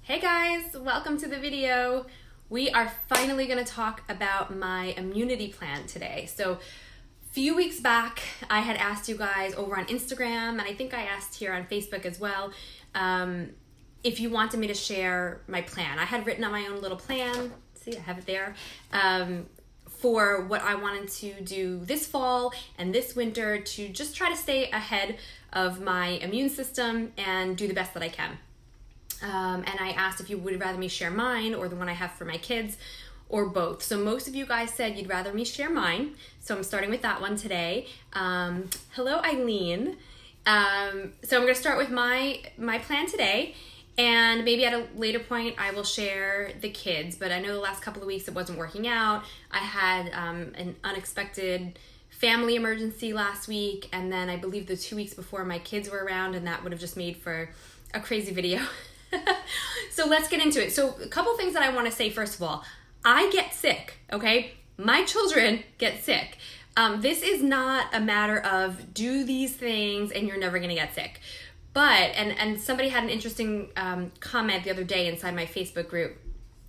Hey guys, welcome to the video. We are finally going to talk about my immunity plan today. So a few weeks back, I had asked you guys over on Instagram, and I think I asked here on Facebook as well, if you wanted me to share my plan. I had written out my own little plan. See, I have it there. For what I wanted to do this fall and this winter to just try to stay ahead of my immune system and do the best that I can. And I asked if you would rather me share mine or the one I have for my kids or both. So most of you guys said you'd rather me share mine. So I'm starting with that one today. Hello, Eileen. So I'm going to start with my plan today. And maybe at a later point I will share the kids. But I know the last couple of weeks it wasn't working out. I had an unexpected family emergency last week. And then I believe the 2 weeks before my kids were around, and that would have just made for a crazy video. So let's get into it. So a couple things that I want to say. First of all, I get sick, okay? My children get sick. This is not a matter of do these things and you're never going to get sick. But, and somebody had an interesting comment the other day inside my Facebook group,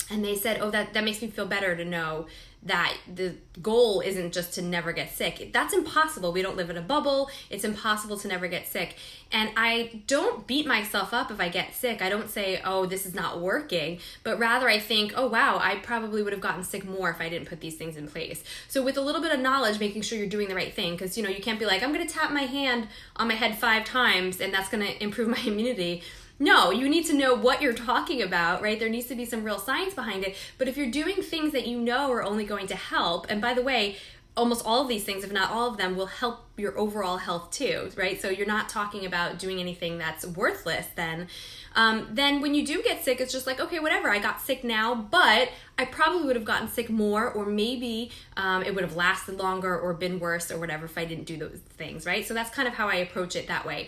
and they said, oh, that makes me feel better to know that the goal isn't just to never get sick. That's impossible. We don't live in a bubble. It's impossible to never get sick. And I don't beat myself up if I get sick. I don't say, oh, this is not working, but rather I think, oh, wow, I probably would have gotten sick more if I didn't put these things in place. So with a little bit of knowledge, making sure you're doing the right thing, because, you know, you can't be like, I'm going to tap my hand on my head 5 times and that's going to improve my immunity. No, you need to know what you're talking about, right? There needs to be some real science behind it. But if you're doing things that you know are only going to help, and by the way, almost all of these things, if not all of them, will help your overall health too, right? So you're not talking about doing anything that's worthless then. Then when you do get sick, it's just like, okay, whatever, I got sick now, but I probably would have gotten sick more, or maybe it would have lasted longer or been worse or whatever if I didn't do those things, right? So that's kind of how I approach it that way.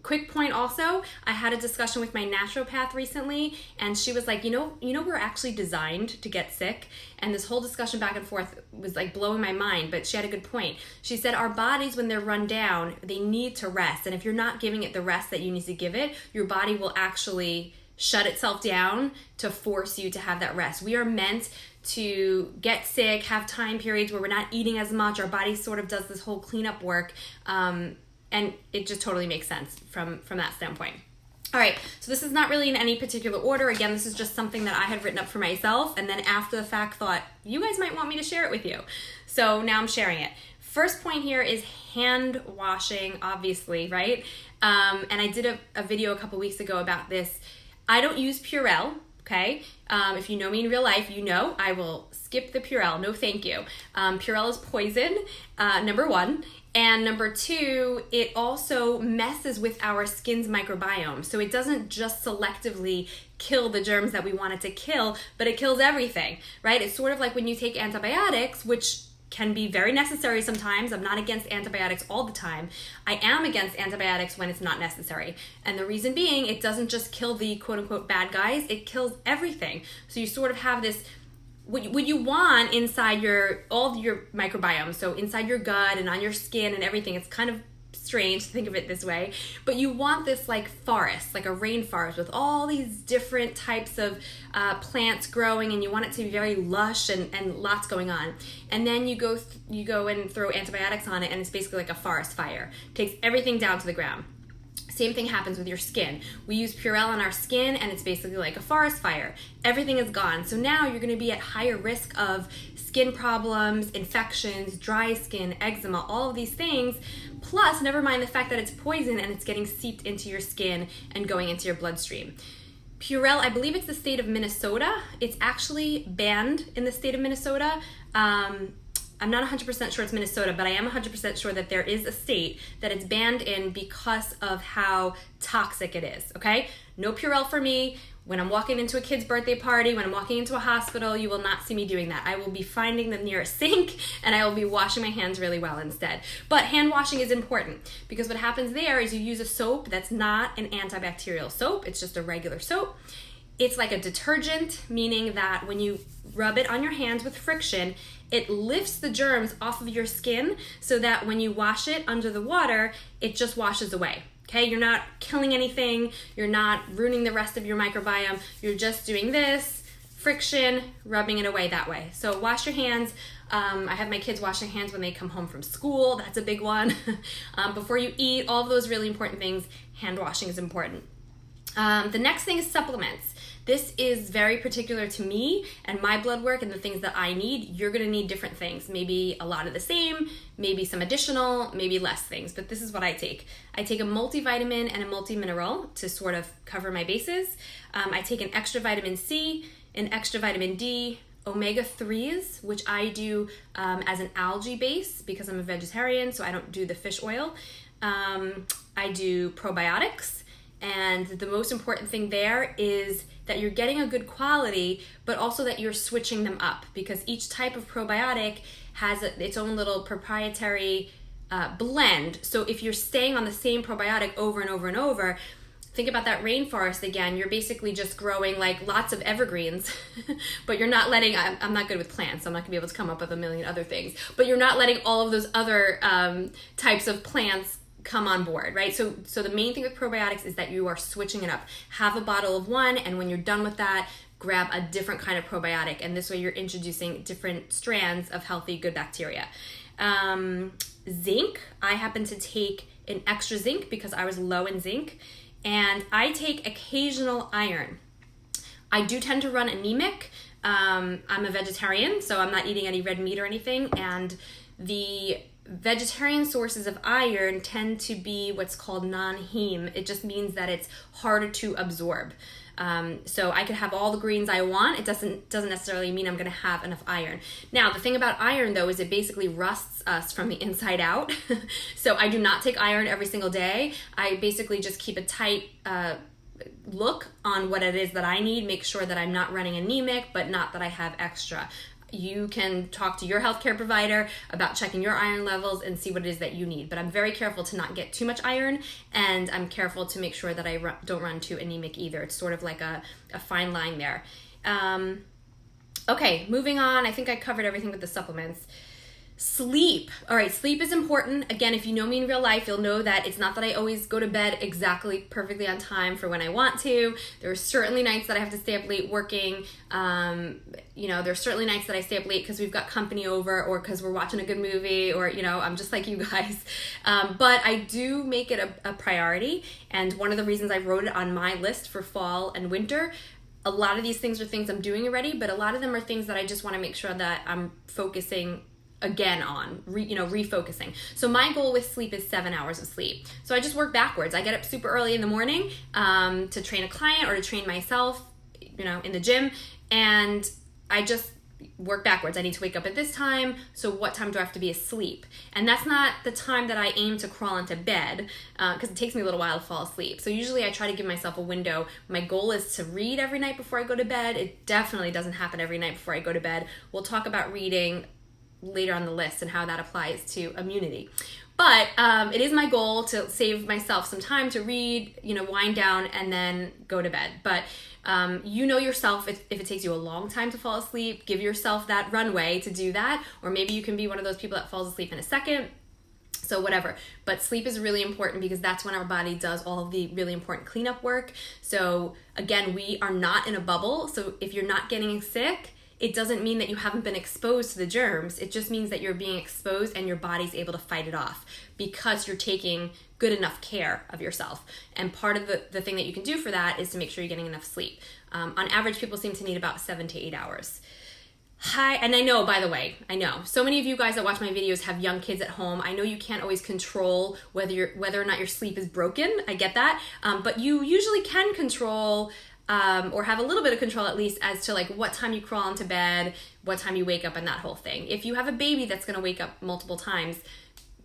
Quick point also, I had a discussion with my naturopath recently, and she was like, you know, we're actually designed to get sick. And this whole discussion back and forth was like blowing my mind, but she had a good point. She said our bodies, when they're run down, they need to rest. And if you're not giving it the rest that you need to give it, your body will actually shut itself down to force you to have that rest. We are meant to get sick, have time periods where we're not eating as much. Our body sort of does this whole cleanup work. And it just totally makes sense from that standpoint. All right, so this is not really in any particular order. Again, this is just something that I had written up for myself, and then after the fact thought, you guys might want me to share it with you. So now I'm sharing it. First point here is hand washing, obviously, right? And I did a video a couple weeks ago about this. I don't use Purell, okay? If you know me in real life, you know I will skip the Purell. No, thank you. Purell is poison, number 1. And number 2, it also messes with our skin's microbiome. So it doesn't just selectively kill the germs that we want it to kill, but it kills everything, right? It's sort of like when you take antibiotics, which can be very necessary sometimes. I'm not against antibiotics all the time. I am against antibiotics when it's not necessary. And the reason being, it doesn't just kill the quote unquote bad guys, it kills everything. So you sort of have this what you want inside all your microbiome, so inside your gut and on your skin and everything. It's kind of strange to think of it this way, but you want this like forest, like a rainforest with all these different types of plants growing, and you want it to be very lush and lots going on. And then you go and throw antibiotics on it, and it's basically like a forest fire. It takes everything down to the ground. Same thing happens with your skin. We use Purell on our skin, and it's basically like a forest fire. Everything is gone. So now you're going to be at higher risk of skin problems, infections, dry skin, eczema, all of these things. Plus, never mind the fact that it's poison and it's getting seeped into your skin and going into your bloodstream. Purell, I believe it's the state of Minnesota. It's actually banned in the state of Minnesota. I'm not 100% sure it's Minnesota, but I am 100% sure that there is a state that it's banned in because of how toxic it is, okay? No Purell for me. When I'm walking into a kid's birthday party, when I'm walking into a hospital, you will not see me doing that. I will be finding the nearest sink, and I will be washing my hands really well instead. But hand washing is important, because what happens there is you use a soap that's not an antibacterial soap. It's just a regular soap. It's like a detergent, meaning that when you rub it on your hands with friction, it lifts the germs off of your skin so that when you wash it under the water, it just washes away. Okay, you're not killing anything. You're not ruining the rest of your microbiome. You're just doing this, friction, rubbing it away that way. So wash your hands. I have my kids wash their hands when they come home from school. That's a big one. Before you eat, all of those really important things, hand washing is important. The next thing is supplements. This is very particular to me and my blood work and the things that I need. You're gonna need different things. Maybe a lot of the same, maybe some additional, maybe less things, but this is what I take. I take a multivitamin and a multimineral to sort of cover my bases. I take an extra vitamin C, an extra vitamin D, omega-3s, which I do as an algae base because I'm a vegetarian, so I don't do the fish oil. I do probiotics. And the most important thing there is that you're getting a good quality, but also that you're switching them up, because each type of probiotic has its own little proprietary blend. So if you're staying on the same probiotic over and over and over, think about that rainforest again. You're basically just growing like lots of evergreens, but you're not letting, I'm not good with plants, so I'm not gonna be able to come up with a million other things, but you're not letting all of those other types of plants come on board, right? So the main thing with probiotics is that you are switching it up. Have a bottle of one, and when you're done with that, grab a different kind of probiotic, and this way you're introducing different strands of healthy, good bacteria. Zinc, I happen to take an extra zinc because I was low in zinc, and I take occasional iron. I do tend to run anemic. I'm a vegetarian, so I'm not eating any red meat or anything, and the vegetarian sources of iron tend to be what's called non-heme. It just means that it's harder to absorb. So I could have all the greens I want. It doesn't necessarily mean I'm going to have enough iron. Now, the thing about iron, though, is it basically rusts us from the inside out. So I do not take iron every single day. I basically just keep a tight look on what it is that I need, make sure that I'm not running anemic, but not that I have extra. You can talk to your healthcare provider about checking your iron levels and see what it is that you need. But I'm very careful to not get too much iron, and I'm careful to make sure that I don't run too anemic either. It's sort of like a fine line there. Okay, moving on. I think I covered everything with the supplements. Sleep. All right, sleep is important. Again, if you know me in real life, you'll know that it's not that I always go to bed exactly perfectly on time for when I want to. There are certainly nights that I have to stay up late working. There's certainly nights that I stay up late because we've got company over or because we're watching a good movie or, I'm just like you guys. But I do make it a priority. And one of the reasons I wrote it on my list for fall and winter, a lot of these things are things I'm doing already, but a lot of them are things that I just want to make sure that I'm focusing again on, refocusing. So my goal with sleep is 7 hours of sleep. So I just work backwards. I get up super early in the morning to train a client or to train myself, in the gym, and I just work backwards. I need to wake up at this time, so what time do I have to be asleep? And that's not the time that I aim to crawl into bed, because it takes me a little while to fall asleep. So usually I try to give myself a window. My goal is to read every night before I go to bed. It definitely doesn't happen every night before I go to bed. We'll talk about reading later on the list and how that applies to immunity. But it is my goal to save myself some time to read, wind down, and then go to bed. But yourself, if it takes you a long time to fall asleep, give yourself that runway to do that. Or maybe you can be one of those people that falls asleep in a second. So whatever. But sleep is really important because that's when our body does all of the really important cleanup work. So again, we are not in a bubble. So if you're not getting sick, it doesn't mean that you haven't been exposed to the germs. It just means that you're being exposed and your body's able to fight it off because you're taking good enough care of yourself. And part of the thing that you can do for that is to make sure you're getting enough sleep. On average, people seem to need about 7 to 8 hours. And I know, by the way, so many of you guys that watch my videos have young kids at home. I know you can't always control whether or not your sleep is broken. I get that. But you usually can control or have a little bit of control at least as to like what time you crawl into bed, what time you wake up, and that whole thing. If you have a baby that's going to wake up multiple times,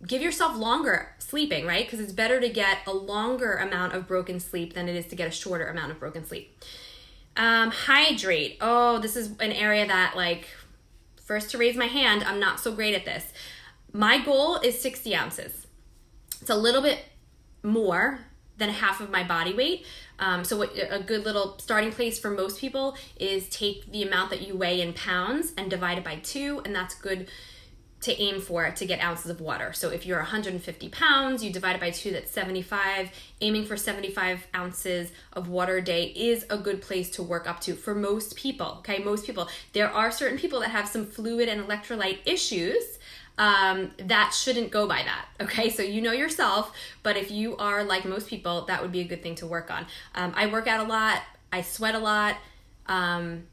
give yourself longer sleeping, right? Because it's better to get a longer amount of broken sleep than it is to get a shorter amount of broken sleep. Hydrate. Oh, this is an area that, like, first to raise my hand, I'm not so great at this. My goal is 60 ounces. It's a little bit more than half of my body weight. So what a good little starting place for most people is take the amount that you weigh in pounds and divide it by 2, and that's good to aim for to get ounces of water. So if you're 150 pounds, you divide it by 2, that's 75. Aiming for 75 ounces of water a day is a good place to work up to for most people, okay? Most people. There are certain people that have some fluid and electrolyte issues that shouldn't go by that, okay? So you know yourself, but if you are like most people, that would be a good thing to work on. I work out a lot, I sweat a lot,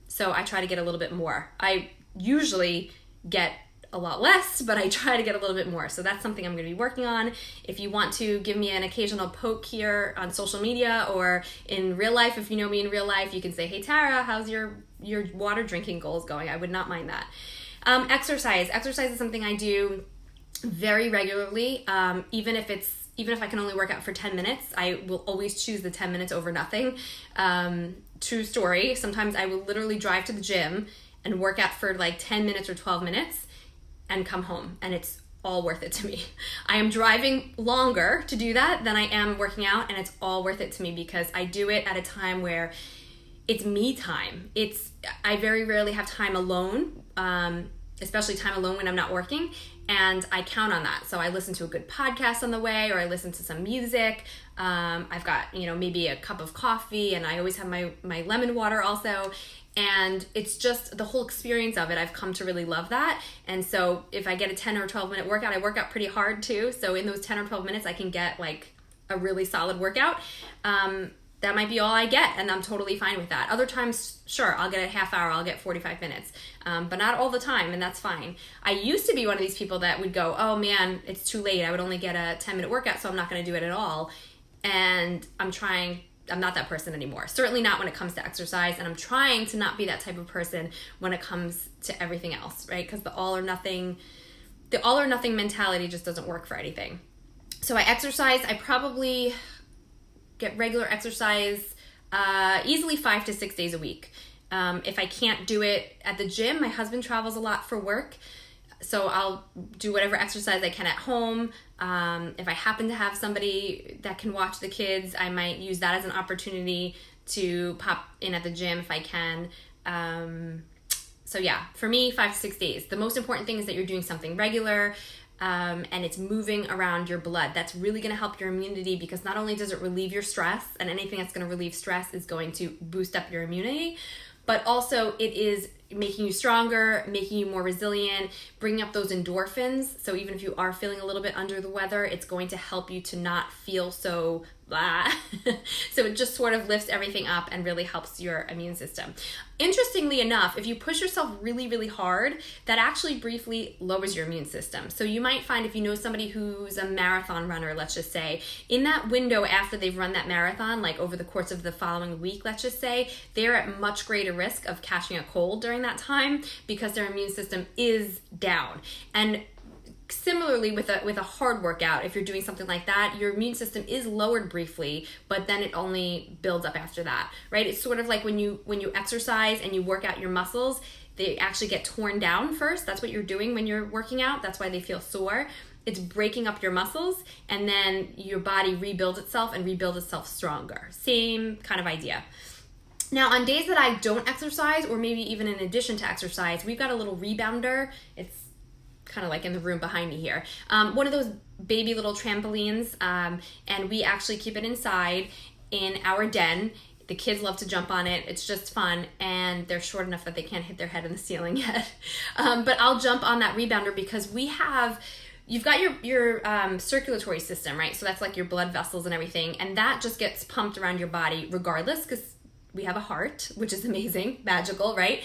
so I try to get a little bit more. I usually get a lot less, but I try to get a little bit more. So that's something I'm going to be working on. If you want to give me an occasional poke here on social media or in real life, if you know me in real life, you can say, hey Tara, how's your water drinking goals going? I would not mind that. Exercise is something I do very regularly. Even if I can only work out for 10 minutes, I will always choose the 10 minutes over nothing. True story. Sometimes I will literally drive to the gym and work out for like 10 minutes or 12 minutes and come home, and it's all worth it to me. I am driving longer to do that than I am working out, and it's all worth it to me because I do it at a time where it's me time. I very rarely have time alone, especially time alone when I'm not working, and I count on that. So I listen to a good podcast on the way, or I listen to some music. I've got, maybe a cup of coffee, and I always have my lemon water also. And it's just the whole experience of it. I've come to really love that. And so if I get a 10 or 12 minute workout, I work out pretty hard too. So in those 10 or 12 minutes, I can get like a really solid workout. That might be all I get, and I'm totally fine with that. Other times, sure, I'll get a half hour, I'll get 45 minutes, but not all the time, and that's fine. I used to be one of these people that would go, oh man, it's too late. I would only get a 10-minute workout, so I'm not going to do it at all. And I'm not that person anymore. Certainly not when it comes to exercise, and I'm trying to not be that type of person when it comes to everything else, right? Because the all or nothing mentality just doesn't work for anything. So I exercise. I probably get regular exercise easily 5 to 6 days a week. If I can't do it at the gym, my husband travels a lot for work, so I'll do whatever exercise I can at home. If I happen to have somebody that can watch the kids, I might use that as an opportunity to pop in at the gym if I can. So yeah, for me, 5 to 6 days. The most important thing is that you're doing something regular, and it's moving around your blood. That's really going to help your immunity, because not only does it relieve your stress, and anything that's going to relieve stress is going to boost up your immunity, but also it is making you stronger, making you more resilient, bringing up those endorphins. So even if you are feeling a little bit under the weather, it's going to help you to not feel so blah. So it just sort of lifts everything up and really helps your immune system. Interestingly enough, if you push yourself really, really hard, that actually briefly lowers your immune system. So you might find, if you know somebody who's a marathon runner, let's just say, in that window after they've run that marathon, like over the course of the following week, let's just say, they're at much greater risk of catching a cold during that time because their immune system is down. And similarly with a hard workout, if you're doing something like that, your immune system is lowered briefly, but then it only builds up after that, right? It's sort of like when you exercise and you work out your muscles, they actually get torn down first. That's what you're doing when you're working out. That's why they feel sore. It's breaking up your muscles, and then your body rebuilds itself and rebuilds itself stronger. Same kind of idea. Now, on days that I don't exercise, or maybe even in addition to exercise, we've got a little rebounder. It's kind of like in the room behind me here. One of those baby little trampolines, and we actually keep it inside in our den. The kids love to jump on it. It's just fun, and they're short enough that they can't hit their head in the ceiling yet. But I'll jump on that rebounder because you've got your circulatory system, right? So that's like your blood vessels and everything, and that just gets pumped around your body regardless, because we have a heart, which is amazing, magical, right?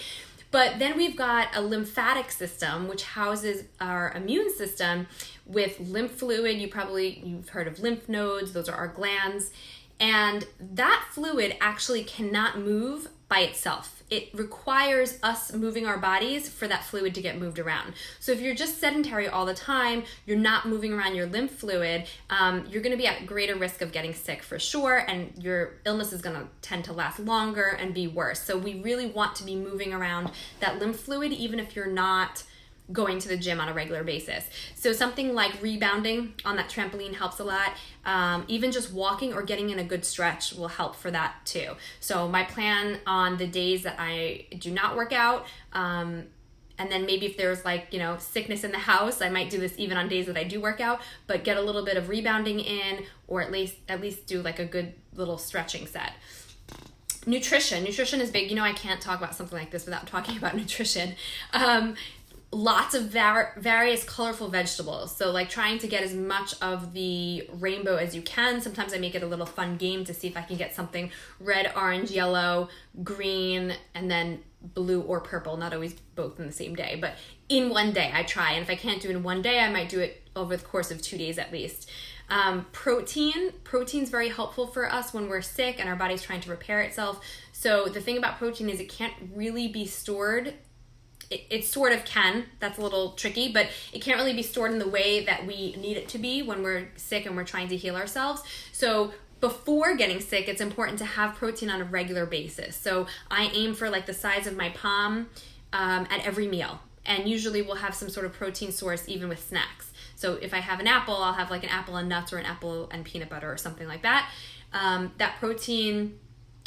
But then we've got a lymphatic system, which houses our immune system with lymph fluid. You've heard of lymph nodes. Those are our glands. And that fluid actually cannot move by itself. It requires us moving our bodies for that fluid to get moved around. So if you're just sedentary all the time, you're not moving around your lymph fluid, you're going to be at greater risk of getting sick for sure, and your illness is going to tend to last longer and be worse. So we really want to be moving around that lymph fluid, even if you're not going to the gym on a regular basis. So something like rebounding on that trampoline helps a lot. Even just walking or getting in a good stretch will help for that too. So my plan on the days that I do not work out And then maybe if there's like, sickness in the house, I might do this even on days that I do work out, but get a little bit of rebounding in, or at least do like a good little stretching set. Nutrition is big. I can't talk about something like this without talking about nutrition. Lots of various colorful vegetables. So like trying to get as much of the rainbow as you can. Sometimes I make it a little fun game to see if I can get something red, orange, yellow, green, and then blue or purple. Not always both in the same day, but in one day I try. And if I can't do it in one day, I might do it over the course of 2 days at least. Protein's very helpful for us when we're sick and our body's trying to repair itself. So the thing about protein is it can't really be stored. It sort of can. That's a little tricky, but it can't really be stored in the way that we need it to be when we're sick and we're trying to heal ourselves. So before getting sick, it's important to have protein on a regular basis. So I aim for like the size of my palm at every meal. And usually we'll have some sort of protein source even with snacks. So if I have an apple, I'll have like an apple and nuts or an apple and peanut butter or something like that. That protein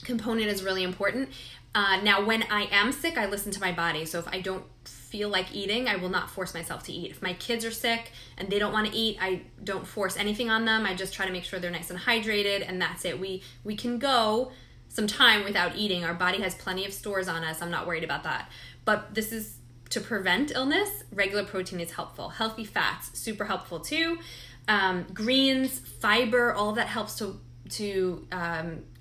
component is really important. Now, when I am sick, I listen to my body. So if I don't feel like eating, I will not force myself to eat. If my kids are sick and they don't want to eat, I don't force anything on them. I just try to make sure they're nice and hydrated, and that's it. We can go some time without eating. Our body has plenty of stores on us. I'm not worried about that. But this is to prevent illness. Regular protein is helpful. Healthy fats, super helpful too. Greens, fiber, all of that helps to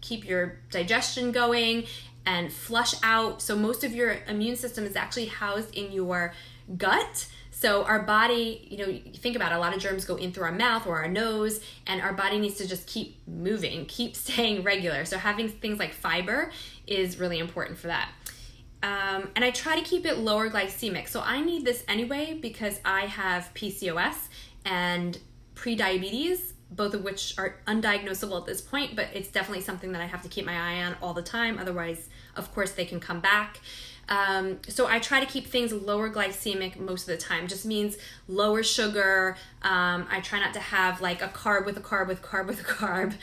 keep your digestion going and flush out. So most of your immune system is actually housed in your gut. So our body, you think about it, a lot of germs go in through our mouth or our nose, and our body needs to just keep moving, keep staying regular. So having things like fiber is really important for that. And I try to keep it lower glycemic. So I need this anyway because I have PCOS and prediabetes, both of which are undiagnosable at this point, but it's definitely something that I have to keep my eye on all the time. Otherwise, of course, they can come back. So I try to keep things lower glycemic most of the time. Just means lower sugar. I try not to have like a carb with a carb with carb with a carb,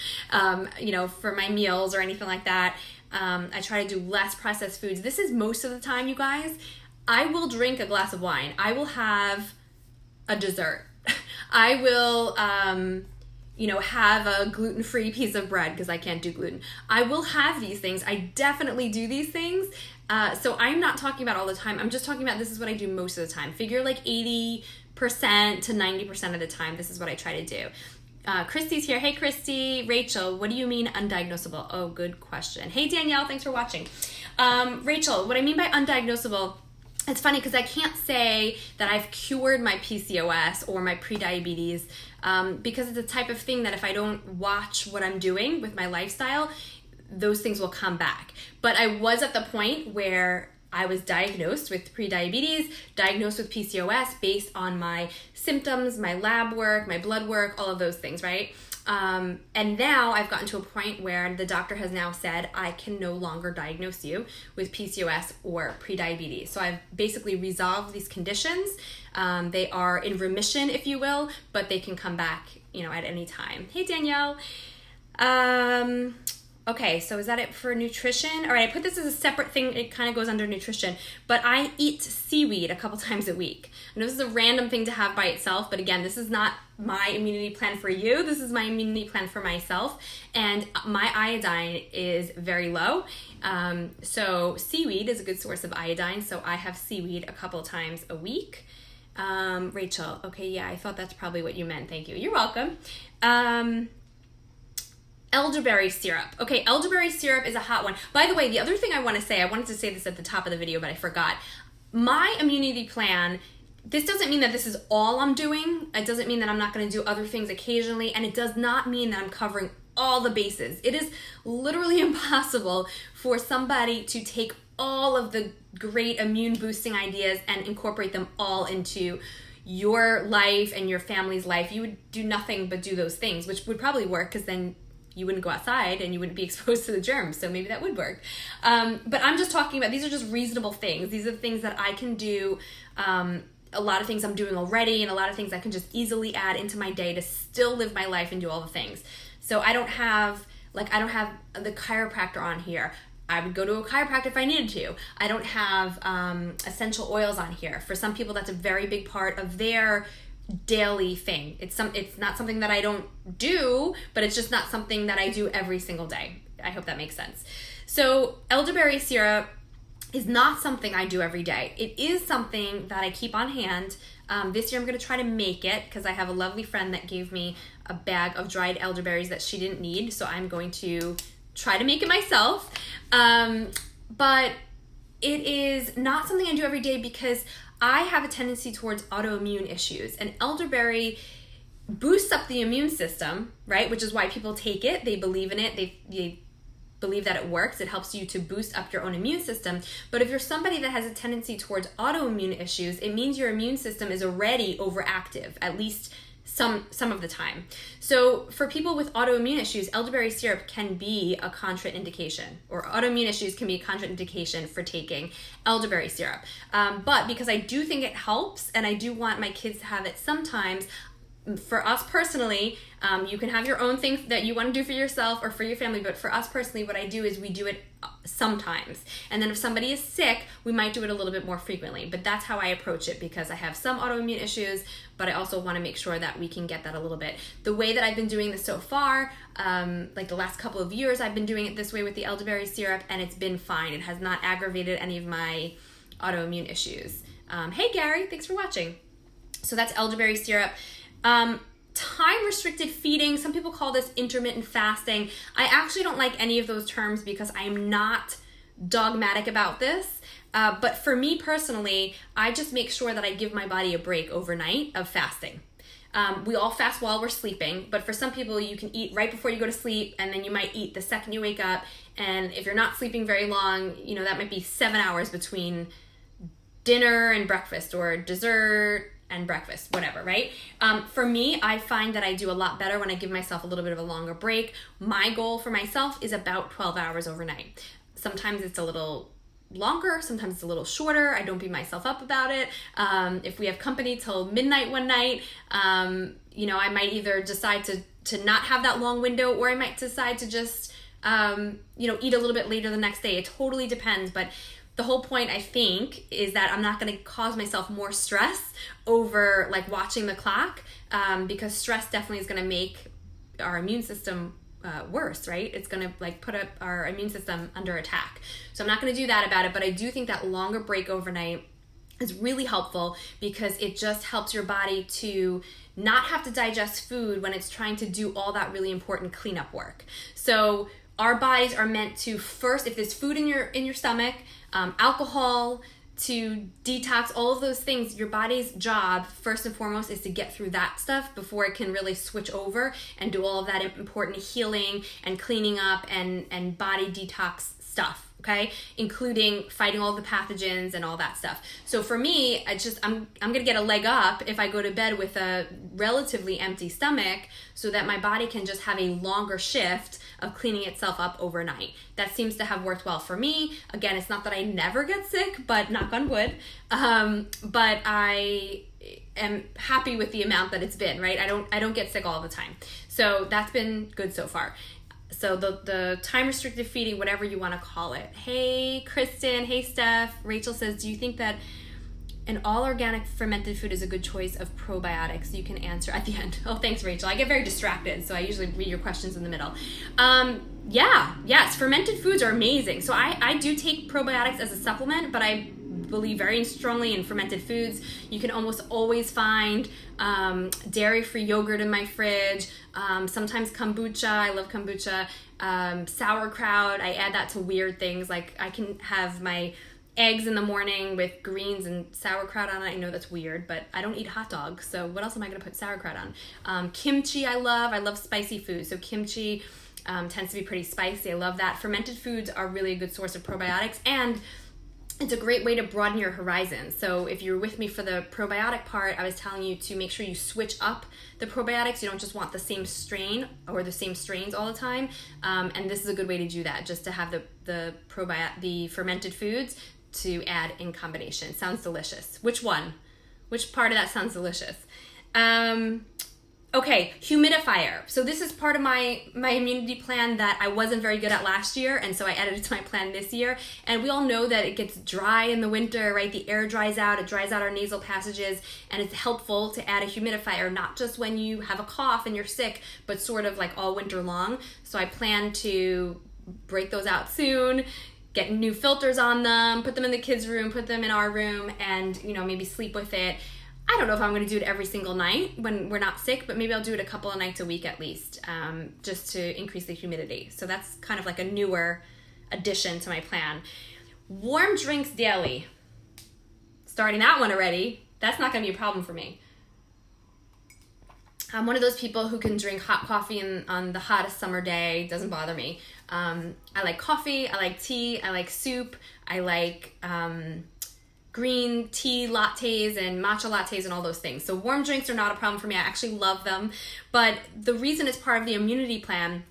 for my meals or anything like that. I try to do less processed foods. This is most of the time, you guys. I will drink a glass of wine. I will have a dessert. I will, have a gluten-free piece of bread because I can't do gluten. I will have these things. I definitely do these things. So I'm not talking about all the time. I'm just talking about this is what I do most of the time. Figure like 80% to 90% of the time. This is what I try to do. Christy's here. Hey, Christy. Rachel, what do you mean undiagnosable? Oh, good question. Hey, Danielle. Thanks for watching. Rachel, what I mean by undiagnosable, it's funny because I can't say that I've cured my PCOS or my prediabetes because it's the type of thing that if I don't watch what I'm doing with my lifestyle, those things will come back. But I was at the point where I was diagnosed with prediabetes, diagnosed with PCOS based on my symptoms, my lab work, my blood work, all of those things, right? And now I've gotten to a point where the doctor has now said I can no longer diagnose you with PCOS or prediabetes. So I've basically resolved these conditions. They are in remission, if you will, but they can come back, at any time. Hey, Danielle. Okay, so is that it for nutrition? All right, I put this as a separate thing. It kind of goes under nutrition, but I eat seaweed a couple times a week. I know this is a random thing to have by itself, but again, this is not my immunity plan for you. This is my immunity plan for myself, and my iodine is very low. So seaweed is a good source of iodine, so I have seaweed a couple times a week. Rachel, okay, yeah, I thought that's probably what you meant. Thank you. You're welcome. Elderberry syrup. Okay, elderberry syrup is a hot one. By the way, the other thing I wanted to say this at the top of the video, but I forgot. My immunity plan, this doesn't mean that this is all I'm doing. It doesn't mean that I'm not going to do other things occasionally, and it does not mean that I'm covering all the bases. It is literally impossible for somebody to take all of the great immune boosting ideas and incorporate them all into your life and your family's life. You would do nothing but do those things, which would probably work because then you wouldn't go outside and you wouldn't be exposed to the germs. So maybe that would work. But I'm just talking about, these are just reasonable things. These are the things that I can do. A lot of things I'm doing already, and a lot of things I can just easily add into my day to still live my life and do all the things. So I don't have the chiropractor on here. I would go to a chiropractor if I needed to. I don't have essential oils on here. For some people, that's a very big part of their daily thing. It's not something that I don't do, but it's just not something that I do every single day. I hope that makes sense. So elderberry syrup is not something I do every day. It is something that I keep on hand. This year I'm going to try to make it because I have a lovely friend that gave me a bag of dried elderberries that she didn't need, so I'm going to try to make it myself. But it is not something I do every day because I have a tendency towards autoimmune issues, and elderberry boosts up the immune system, right? Which is why people take it. They believe in it. They believe that it works. It helps you to boost up your own immune system. But if you're somebody that has a tendency towards autoimmune issues, it means your immune system is already overactive, at least some of the time. So for people with autoimmune issues, elderberry syrup can be a contraindication, or autoimmune issues can be a contraindication for taking elderberry syrup. But because I do think it helps, and I do want my kids to have it sometimes, for us personally, you can have your own thing that you want to do for yourself or for your family, but for us personally, what I do is we do it sometimes. And then if somebody is sick, we might do it a little bit more frequently. But that's how I approach it because I have some autoimmune issues, but I also want to make sure that we can get that a little bit. The way that I've been doing this so far, like the last couple of years, I've been doing it this way with the elderberry syrup, and it's been fine. It has not aggravated any of my autoimmune issues. Hey Gary, thanks for watching. So that's elderberry syrup. Time restricted feeding, some people call this intermittent fasting. I actually don't like any of those terms because I'm not dogmatic about this. But for me personally, I just make sure that I give my body a break overnight of fasting. We all fast while we're sleeping, but for some people you can eat right before you go to sleep, and then you might eat the second you wake up. And if you're not sleeping very long, that might be 7 hours between dinner and breakfast, or dessert and breakfast, whatever, right? For me, I find that I do a lot better when I give myself a little bit of a longer break. My goal for myself is about 12 hours overnight. Sometimes it's a little longer, sometimes it's a little shorter. I don't beat myself up about it. If we have company till midnight one night, I might either decide to not have that long window, or I might decide to just, eat a little bit later the next day. It totally depends, but the whole point, I think, is that I'm not going to cause myself more stress over like watching the clock, because stress definitely is going to make our immune system worse, right? It's going to like put up our immune system under attack. So I'm not going to do that about it, but I do think that longer break overnight is really helpful because it just helps your body to not have to digest food when it's trying to do all that really important cleanup work. So our bodies are meant to first, if there's food in your stomach, alcohol, to detox, all of those things, your body's job first and foremost is to get through that stuff before it can really switch over and do all of that important healing and cleaning up and body detox stuff, okay? Including fighting all the pathogens and all that stuff. So for me, I'm gonna get a leg up if I go to bed with a relatively empty stomach so that my body can just have a longer shift of cleaning itself up overnight. That seems to have worked well for me. Again, it's not that I never get sick, but knock on wood. But I am happy with the amount that it's been, right? I don't get sick all the time. So that's been good so far. So the time restricted feeding, whatever you want to call it. Hey, Kristen. Hey, Steph. Rachel says, do you think that an all organic fermented food is a good choice of probiotics? You can answer at the end. Oh, thanks, Rachel. I get very distracted, so I usually read your questions in the middle. Yes, fermented foods are amazing. So I do take probiotics as a supplement, but I believe very strongly in fermented foods. You can almost always find dairy-free yogurt in my fridge, sometimes kombucha. I love kombucha. Sauerkraut, I add that to weird things. Like I can have my eggs in the morning with greens and sauerkraut on it. I know that's weird, but I don't eat hot dogs, so what else am I going to put sauerkraut on? Kimchi I love spicy food, so kimchi tends to be pretty spicy. I love that. Fermented foods are really a good source of probiotics, and it's a great way to broaden your horizons. So if you're with me for the probiotic part, I was telling you to make sure you switch up the probiotics. You don't just want the same strain or the same strains all the time, and this is a good way to do that, just to have the fermented foods to add in combination. Sounds delicious. Which one? Which part of that sounds delicious? Okay, humidifier. So this is part of my immunity plan that I wasn't very good at last year, and so I added it to my plan this year. And we all know that it gets dry in the winter, right? The air dries out, it dries out our nasal passages, and it's helpful to add a humidifier, not just when you have a cough and you're sick, but sort of like all winter long. So I plan to break those out soon, get new filters on them, put them in the kids' room, put them in our room, and maybe sleep with it. I don't know if I'm going to do it every single night when we're not sick, but maybe I'll do it a couple of nights a week at least, just to increase the humidity. So that's kind of like a newer addition to my plan. Warm drinks daily. Starting that one already. That's not going to be a problem for me. I'm one of those people who can drink hot coffee on the hottest summer day. Doesn't bother me. I like coffee. I like tea. I like soup. I like green tea lattes and matcha lattes and all those things. So warm drinks are not a problem for me. I actually love them. But the reason it's part of the immunity plan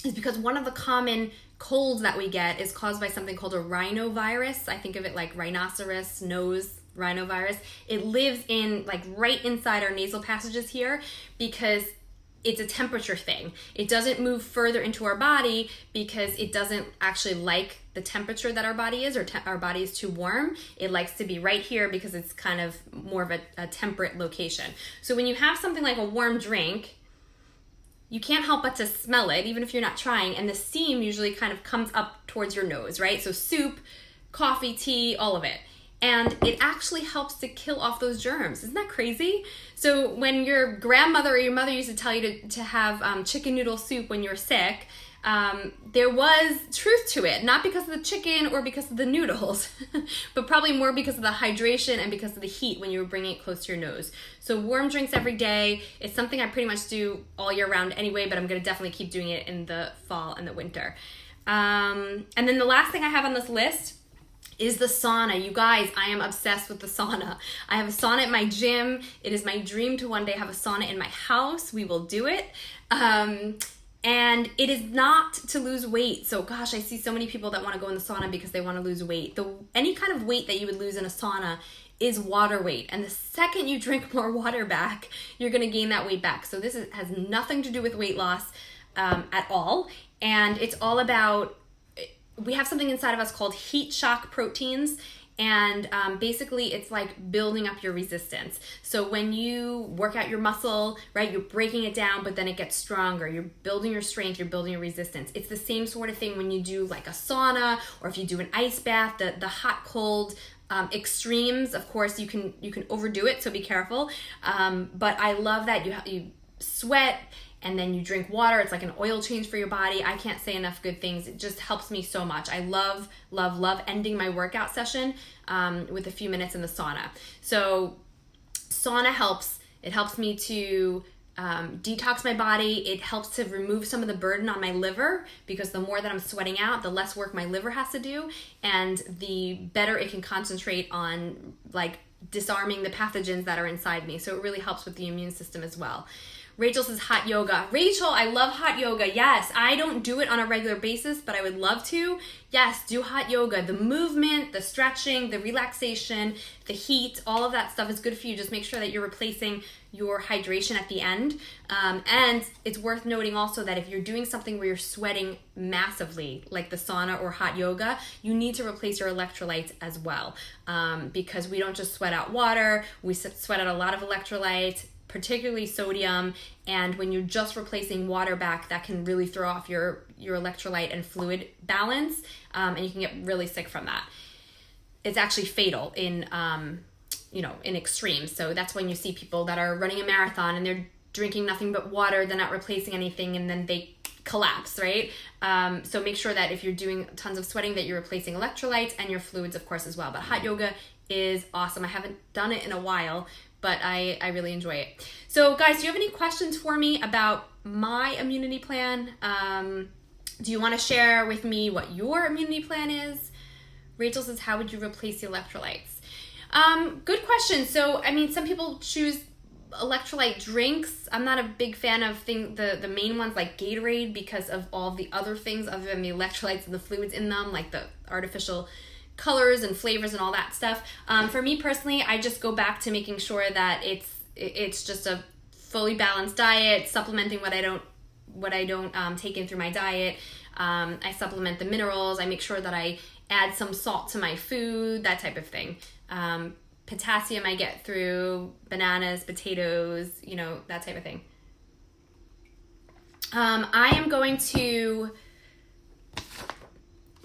is because one of the common colds that we get is caused by something called a rhinovirus. I think of it like rhinoceros nose rhinovirus. It lives in like right inside our nasal passages here because it's a temperature thing. It doesn't move further into our body because it doesn't actually like the temperature that our body is, or our body is too warm. It likes to be right here because it's kind of more of a temperate location. So when you have something like a warm drink, you can't help but to smell it, even if you're not trying, and the steam usually kind of comes up towards your nose, right? So soup, coffee, tea, all of it. And it actually helps to kill off those germs. Isn't that crazy? So when your grandmother or your mother used to tell you to have chicken noodle soup when you're sick, there was truth to it. Not because of the chicken or because of the noodles, but probably more because of the hydration and because of the heat when you were bringing it close to your nose. So warm drinks every day. It's something I pretty much do all year round anyway, but I'm going to definitely keep doing it in the fall and the winter. And then the last thing I have on this list is the sauna. You guys, I am obsessed with the sauna. I have a sauna at my gym. It is my dream to one day have a sauna in my house. We will do it. And it is not to lose weight. So gosh, I see so many people that want to go in the sauna because they want to lose weight. Any kind of weight that you would lose in a sauna is water weight. And the second you drink more water back, you're going to gain that weight back. So this has nothing to do with weight loss at all. And it's all about, we have something inside of us called heat shock proteins, and basically it's like building up your resistance. So when you work out your muscle, right, you're breaking it down, but then it gets stronger. You're building your strength, you're building your resistance. It's the same sort of thing when you do like a sauna, or if you do an ice bath, the hot cold extremes. Of course, you can overdo it, so be careful. But I love that you sweat, and then you drink water. It's like an oil change for your body. I can't say enough good things. It just helps me so much. I love, love, love ending my workout session with a few minutes in the sauna. So sauna helps. It helps me to detox my body. It helps to remove some of the burden on my liver, because the more that I'm sweating out, the less work my liver has to do, and the better it can concentrate on like disarming the pathogens that are inside me. So it really helps with the immune system as well. Rachel says hot yoga. Rachel, I love hot yoga. Yes, I don't do it on a regular basis, but I would love to. Yes, do hot yoga. The movement, the stretching, the relaxation, the heat, all of that stuff is good for you. Just make sure that you're replacing your hydration at the end. And it's worth noting also that if you're doing something where you're sweating massively, like the sauna or hot yoga, you need to replace your electrolytes as well. Because we don't just sweat out water, we sweat out a lot of electrolytes, particularly sodium, and when you're just replacing water back, that can really throw off your electrolyte and fluid balance, and you can get really sick from that. It's actually fatal in extremes. So that's when you see people that are running a marathon and they're drinking nothing but water, they're not replacing anything, and then they collapse, right? So make sure that if you're doing tons of sweating, that you're replacing electrolytes and your fluids, of course, as well. But hot yoga is awesome. I haven't done it in a while, but I really enjoy it. So guys, do you have any questions for me about my immunity plan? Do you want to share with me what your immunity plan is? Rachel says, how would you replace the electrolytes? Good question. So, I mean, some people choose electrolyte drinks. I'm not a big fan of the main ones like Gatorade, because of all the other things other than the electrolytes and the fluids in them, like the artificial colors and flavors and all that stuff. For me personally, I just go back to making sure that it's just a fully balanced diet, supplementing what I don't take in through my diet. I supplement the minerals. I make sure that I add some salt to my food, that type of thing. Potassium I get through bananas, potatoes, that type of thing. I am going to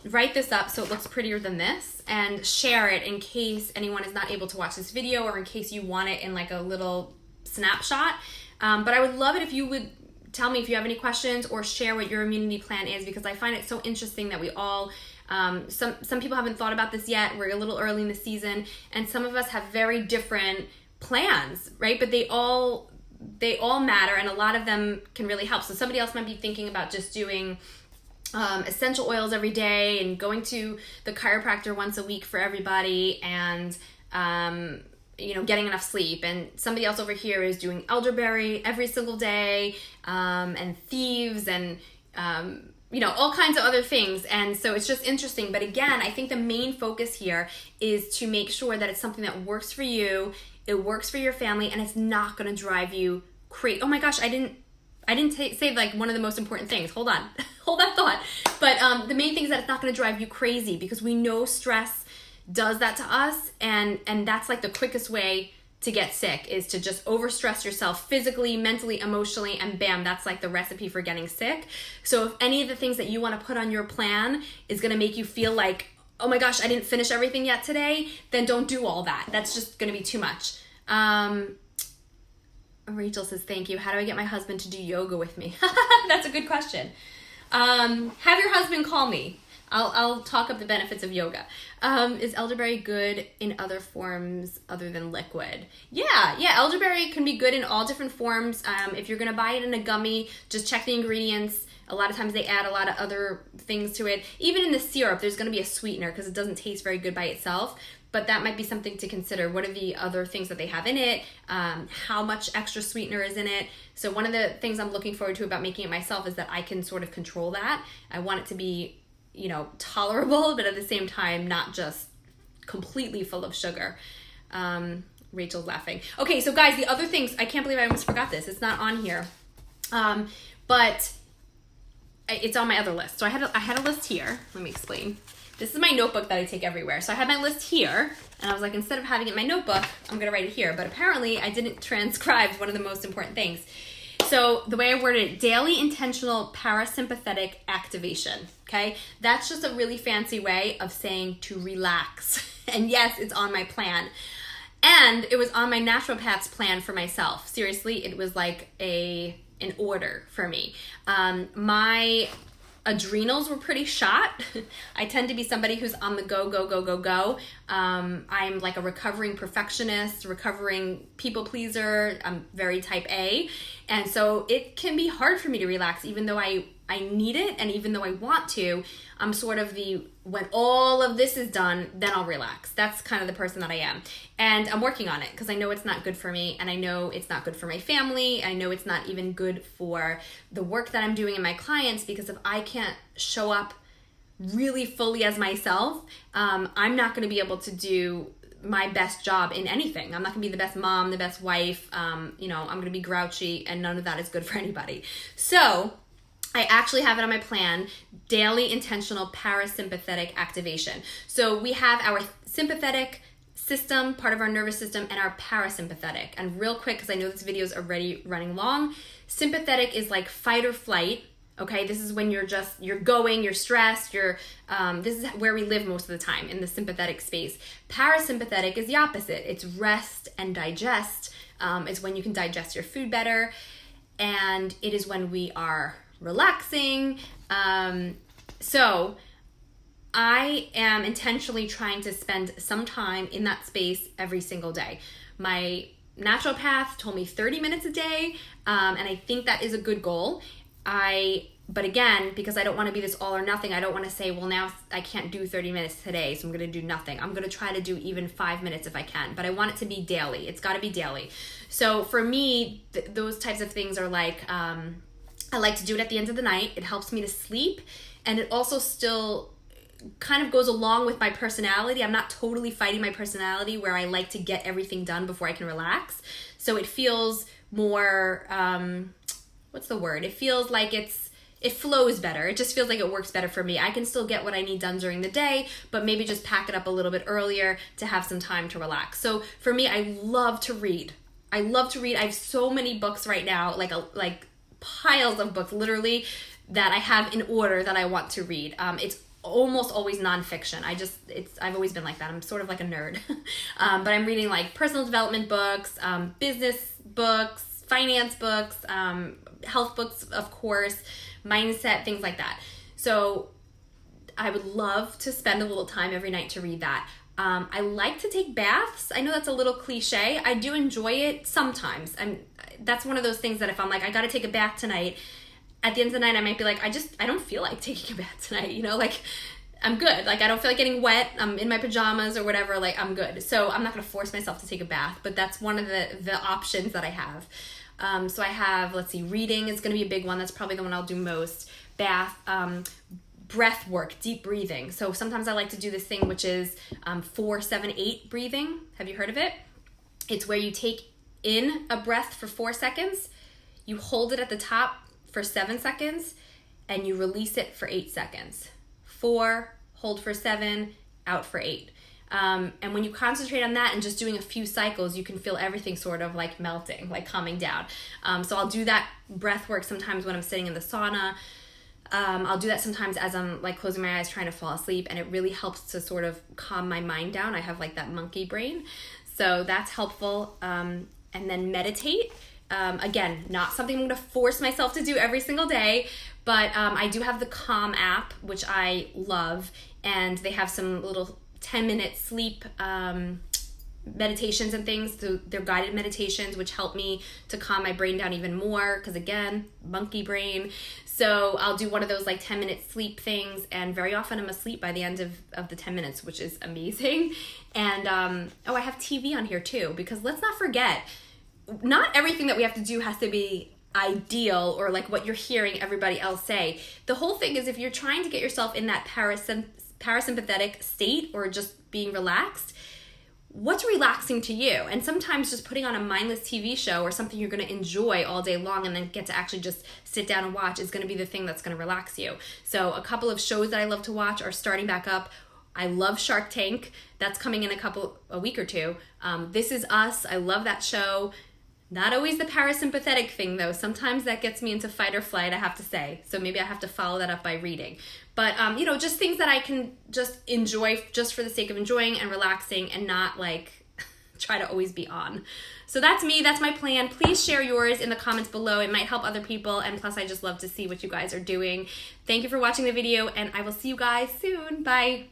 write this up so it looks prettier than this and share it in case anyone is not able to watch this video, or in case you want it in like a little snapshot. But I would love it if you would tell me if you have any questions or share what your immunity plan is, because I find it so interesting that we all, some people haven't thought about this yet. We're a little early in the season, and some of us have very different plans, right? But they all matter, and a lot of them can really help. So somebody else might be thinking about just doing essential oils every day and going to the chiropractor once a week for everybody, and getting enough sleep. And somebody else over here is doing elderberry every single day, and thieves, and all kinds of other things. And so it's just interesting. But again, I think the main focus here is to make sure that it's something that works for you, it works for your family, and it's not going to drive you crazy. Oh my gosh, I didn't say like one of the most important things. Hold on. Hold that thought. But the main thing is that it's not going to drive you crazy, because we know stress does that to us, and that's like the quickest way to get sick, is to just overstress yourself physically, mentally, emotionally, and bam, that's like the recipe for getting sick. So if any of the things that you want to put on your plan is going to make you feel like, oh my gosh, I didn't finish everything yet today, then don't do all that. That's just going to be too much. Rachel says, thank you. How do I get my husband to do yoga with me? That's a good question. Have your husband call me. I'll talk up the benefits of yoga. Is elderberry good in other forms other than liquid? Yeah, elderberry can be good in all different forms. If you're gonna buy it in a gummy, just check the ingredients. A lot of times they add a lot of other things to it. Even in the syrup, there's gonna be a sweetener because it doesn't taste very good by itself. But that might be something to consider. What are the other things that they have in it? How much extra sweetener is in it? So one of the things I'm looking forward to about making it myself is that I can sort of control that. I want it to be, tolerable, but at the same time, not just completely full of sugar. Rachel's laughing. Okay, so guys, the other things, I can't believe I almost forgot this. It's not on here. But it's on my other list. So I had a list here. Let me explain. This is my notebook that I take everywhere. So I had my list here, and I was like, instead of having it in my notebook, I'm gonna write it here. But apparently I didn't transcribe one of the most important things. So the way I worded it, daily intentional parasympathetic activation, okay? That's just a really fancy way of saying to relax. And yes, it's on my plan. And it was on my naturopath's plan for myself. Seriously, it was like an order for me. My adrenals were pretty shot. I tend to be somebody who's on the go. I'm like a recovering perfectionist, recovering people pleaser. I'm very type A. And so it can be hard for me to relax, even though I need it, and even though I want to. I'm sort of when all of this is done, then I'll relax. That's kind of the person that I am. And I'm working on it because I know it's not good for me, and I know it's not good for my family. I know it's not even good for the work that I'm doing in my clients, because if I can't show up really fully as myself, I'm not going to be able to do my best job in anything. I'm not gonna be the best mom, the best wife. I'm gonna be grouchy, and none of that is good for anybody. So I actually have it on my plan, daily intentional parasympathetic activation. So we have our sympathetic system, part of our nervous system, and our parasympathetic. And real quick, because I know this video is already running long, sympathetic is like fight or flight. Okay, this is when you're going, you're stressed, this is where we live most of the time, in the sympathetic space. Parasympathetic is the opposite. It's rest and digest. It's when you can digest your food better. And it is when we are relaxing. So I am intentionally trying to spend some time in that space every single day. My naturopath told me 30 minutes a day, and I think that is a good goal. But again, because I don't want to be this all or nothing, I don't want to say, well, now I can't do 30 minutes today, so I'm going to do nothing. I'm going to try to do even 5 minutes if I can, but I want it to be daily. It's got to be daily. So for me, those types of things are like, I like to do it at the end of the night. It helps me to sleep, and it also still kind of goes along with my personality. I'm not totally fighting my personality where I like to get everything done before I can relax. So it feels more, what's the word? It feels like it flows better. It just feels like it works better for me. I can still get what I need done during the day, but maybe just pack it up a little bit earlier to have some time to relax. So for me, I love to read. I love to read. I have so many books right now, like piles of books, literally, that I have in order that I want to read. It's almost always nonfiction. I've always been like that. I'm sort of like a nerd. But I'm reading like personal development books, business books, finance books, health books, of course, mindset, things like that. So I would love to spend a little time every night to read that. I like to take baths. I know that's a little cliche. I do enjoy it sometimes. That's one of those things that if I'm like, I got to take a bath tonight, at the end of the night, I might be like, I don't feel like taking a bath tonight, you know, like I'm good. Like I don't feel like getting wet. I'm in my pajamas or whatever, like I'm good. So I'm not going to force myself to take a bath, but that's one of the options that I have. So I have, let's see, reading is going to be a big one. That's probably the one I'll do most. Bath, breath work, deep breathing. So sometimes I like to do this thing, which is 4-7-8 breathing. Have you heard of it? It's where you take in a breath for 4 seconds, you hold it at the top for 7 seconds, and you release it for 8 seconds. 4, hold for 7, out for 8. And when you concentrate on that and just doing a few cycles, you can feel everything sort of like melting, like calming down. So I'll do that breath work sometimes when I'm sitting in the sauna. I'll do that sometimes as I'm like closing my eyes trying to fall asleep, and it really helps to sort of calm my mind down. I have like that monkey brain. So that's helpful. And then meditate. Again, not something I'm going to force myself to do every single day, but I do have the Calm app, which I love, and they have some little 10-minute sleep meditations and things. So they're guided meditations, which help me to calm my brain down even more, because again, monkey brain. So I'll do one of those like 10-minute sleep things, and very often I'm asleep by the end of the 10 minutes, which is amazing. And I have TV on here too, because let's not forget, not everything that we have to do has to be ideal or like what you're hearing everybody else say. The whole thing is, if you're trying to get yourself in that parasympathetic state or just being relaxed, what's relaxing to you? And sometimes just putting on a mindless TV show or something you're going to enjoy all day long and then get to actually just sit down and watch is going to be the thing that's going to relax you. So a couple of shows that I love to watch are starting back up. I love Shark Tank. That's coming in a week or two. This Is Us. I love that show. Not always the parasympathetic thing though. Sometimes that gets me into fight or flight, I have to say. So maybe I have to follow that up by reading. But, just things that I can just enjoy just for the sake of enjoying and relaxing, and not like try to always be on. So that's me. That's my plan. Please share yours in the comments below. It might help other people. And plus, I just love to see what you guys are doing. Thank you for watching the video, and I will see you guys soon. Bye.